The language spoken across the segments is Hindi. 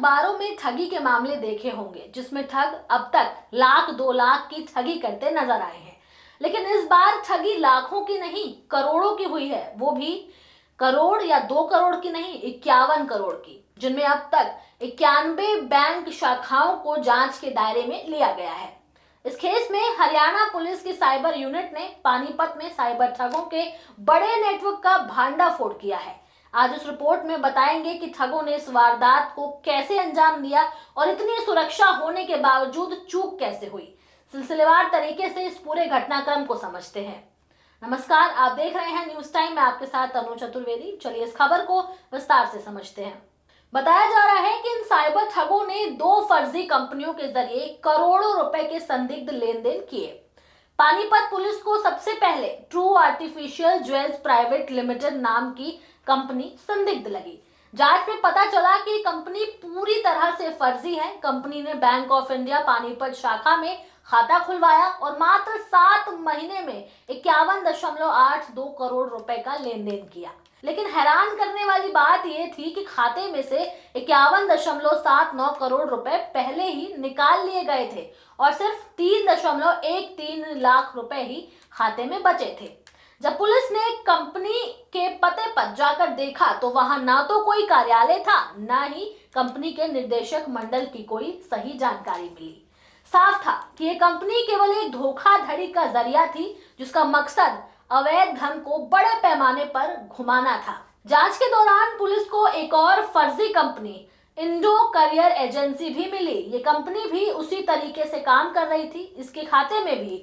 अखबारों में ठगी के मामले देखे होंगे जिसमें ठग अब तक लाख 2 लाख की ठगी करते नजर आए हैं। लेकिन इस बार ठगी लाखों की नहीं करोड़ों की हुई है, वो भी करोड़ या 2 करोड़ की नहीं 51 करोड़ की, जिनमें अब तक 91 बैंक शाखाओं को जांच के दायरे में लिया गया है। इस केस में हरियाणा पुलिस की साइबर यूनिट ने पानीपत में साइबर ठगों के बड़े नेटवर्क का भांडाफोड़ किया है। आज इस रिपोर्ट में बताएंगे कि ठगों ने इस वारदात को कैसे अंजाम दिया और इतनी सुरक्षा होने के बावजूद चूक कैसे हुई। सिलसिलेवार तरीके से इस पूरे घटनाक्रम को समझते हैं। नमस्कार, आप देख रहे हैं न्यूज टाइम। मैं आपके साथ तनु चतुर्वेदी। चलिए इस खबर को विस्तार से समझते हैं। बताया जा रहा है कि इन साइबर ठगों ने 2 फर्जी कंपनियों के जरिए करोड़ों रुपए के संदिग्ध लेन देन किए। पानीपत पुलिस को सबसे पहले true artificial jewels private limited नाम की कंपनी संदिग्ध लगी। जांच में पता चला कि कंपनी पूरी तरह से फर्जी है। कंपनी ने बैंक ऑफ इंडिया पानीपत शाखा में खाता खुलवाया और मात्र 7 महीने में 51.82 करोड़ रुपए का लेन देन किया। लेकिन हैरान करने वाली बात यह थी कि खाते में से 51.79 करोड़ रुपए पहले ही निकाल लिए गए थे और सिर्फ 3.13 लाख रुपए ही खाते में बचे थे। जब पुलिस ने कंपनी के पते पर जाकर देखा तो वहां ना तो कोई कार्यालय था, ना ही कंपनी के निदेशक मंडल की कोई सही जानकारी मिली। साफ था कि यह कंपनी केवल एक धोखाधड़ी का जरिया थी, जिसका मकसद अवैध धन को बड़े पैमाने पर घुमाना था। जांच के दौरान पुलिस को एक और फर्जी कंपनी इंडो करियर एजेंसी भी मिली। ये कंपनी भी उसी तरीके से काम कर रही थी। इसके खाते में भी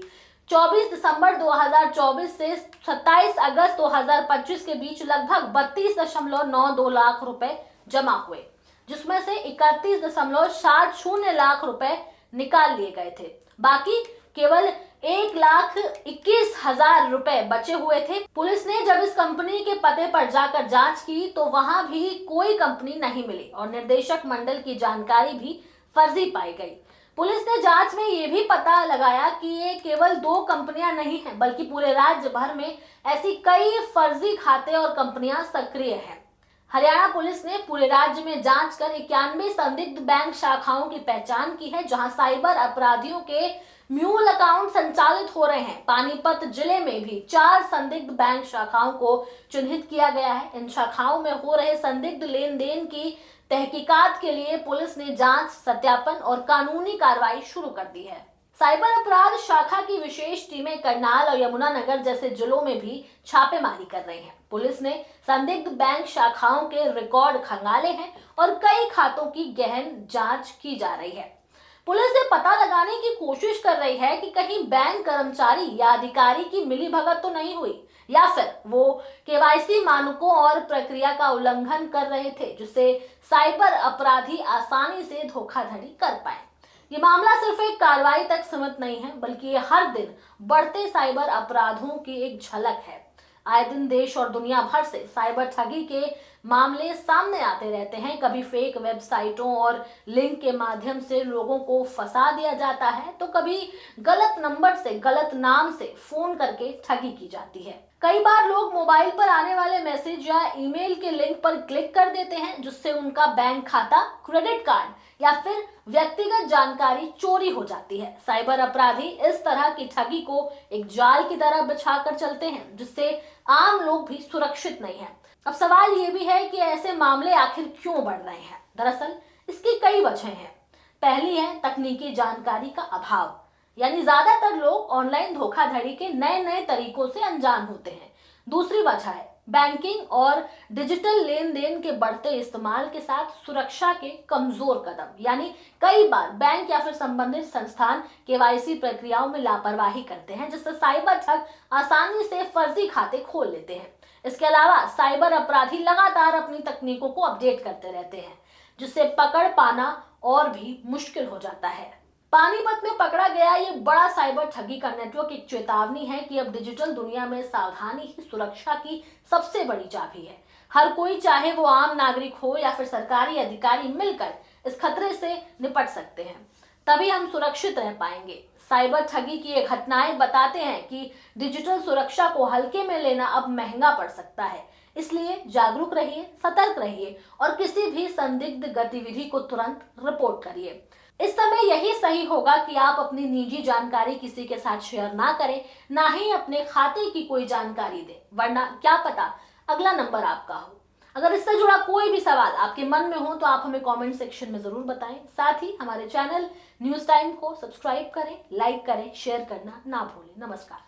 24 दिसंबर 2024 से 27 अगस्त 2025 के बीच लगभग 32.92 लाख रुपए जमा हुए, जिसमें से 31.70 लाख रुपए निकाल लिए गए थे। बाकी केवल 1,21,000 रुपए बचे हुए थे। पुलिस ने जब इस कंपनी के पते पर जाकर जांच की तो वहां भी कोई कंपनी नहीं मिली और निर्देशक मंडल की जानकारी भी फर्जी पाई गई। पुलिस ने जांच में ये भी पता लगाया कि ये केवल 2 कंपनियां नहीं हैं, बल्कि पूरे राज्य भर में ऐसी कई फर्जी खाते और कंपनियां सक्रिय हैं। हरियाणा पुलिस ने पूरे राज्य में जांच कर 91 संदिग्ध बैंक शाखाओं की पहचान की है, जहां साइबर अपराधियों के म्यूल अकाउंट संचालित हो रहे हैं। पानीपत जिले में भी 4 संदिग्ध बैंक शाखाओं को चिन्हित किया गया है। इन शाखाओं में हो रहे संदिग्ध लेन देन की तहकीकात के लिए पुलिस ने जांच, सत्यापन और कानूनी कार्रवाई शुरू कर दी है। साइबर अपराध शाखा की विशेष टीमें करनाल और यमुनानगर जैसे जिलों में भी छापेमारी कर रही हैं। पुलिस ने संदिग्ध बैंक शाखाओं के रिकॉर्ड खंगाले हैं और कई खातों की गहन जांच की जा रही है। पुलिस ये पता लगाने की कोशिश कर रही है कि कहीं बैंक कर्मचारी या अधिकारी की मिलीभगत तो नहीं हुई, या फिर वो केवाईसी मानकों और प्रक्रिया का उल्लंघन कर रहे थे, जिससे साइबर अपराधी आसानी से धोखाधड़ी कर पाए। ये मामला सिर्फ एक कार्रवाई तक सीमित नहीं है, बल्कि ये हर दिन बढ़ते साइबर अपराधों की एक झलक है। आए दिन देश और दुनिया भर से साइबर ठगी के मामले सामने आते रहते हैं। कभी फेक वेबसाइटों और लिंक के माध्यम से लोगों को फंसा दिया जाता है, तो कभी गलत नंबर से, गलत नाम से फोन करके ठगी की जाती है। कई बार लोग मोबाइल पर आने वाले मैसेज या ईमेल के लिंक पर क्लिक कर देते हैं, जिससे उनका बैंक खाता, क्रेडिट कार्ड या फिर व्यक्तिगत जानकारी चोरी हो जाती है। साइबर अपराधी इस तरह की ठगी को एक जाल की तरह बिछाकर चलते हैं, जिससे आम लोग भी सुरक्षित नहीं है। अब सवाल ये भी है कि ऐसे मामले आखिर क्यों बढ़ रहे हैं। दरअसल इसकी कई वजह हैं। पहली है तकनीकी जानकारी का अभाव, यानी ज्यादातर लोग ऑनलाइन धोखाधड़ी के नए नए तरीकों से अनजान होते हैं। दूसरी वजह है बैंकिंग और डिजिटल लेन देन के बढ़ते इस्तेमाल के साथ सुरक्षा के कमजोर कदम, यानी कई बार बैंक या फिर संबंधित संस्थान केवाईसी प्रक्रियाओं में लापरवाही करते हैं, जिससे साइबर ठग आसानी से फर्जी खाते खोल लेते हैं। इसके अलावा साइबर अपराधी लगातार अपनी तकनीकों को अपडेट करते रहते हैं, जिससे पकड़ पाना और भी मुश्किल हो जाता है। पानीपत में पकड़ा गया ये बड़ा साइबर ठगी का नेटवर्क एक चेतावनी है कि अब डिजिटल दुनिया में सावधानी ही सुरक्षा की सबसे बड़ी चाबी है। हर कोई, चाहे वो आम नागरिक हो या फिर सरकारी अधिकारी, मिलकर इस खतरे से निपट सकते हैं, तभी हम सुरक्षित रह पाएंगे। साइबर ठगी की ये घटनाएं बताते हैं कि डिजिटल सुरक्षा को हल्के में लेना अब महंगा पड़ सकता है। इसलिए जागरूक रहिए, सतर्क रहिए और किसी भी संदिग्ध गतिविधि को तुरंत रिपोर्ट करिए। इस समय यही सही होगा कि आप अपनी निजी जानकारी किसी के साथ शेयर ना करें, ना ही अपने खाते की कोई जानकारी दें, वरना क्या पता अगला नंबर आपका हो। अगर इससे जुड़ा कोई भी सवाल आपके मन में हो तो आप हमें कमेंट सेक्शन में जरूर बताएं। साथ ही हमारे चैनल न्यूज टाइम को सब्सक्राइब करें, लाइक करें, शेयर करना ना भूलें। नमस्कार।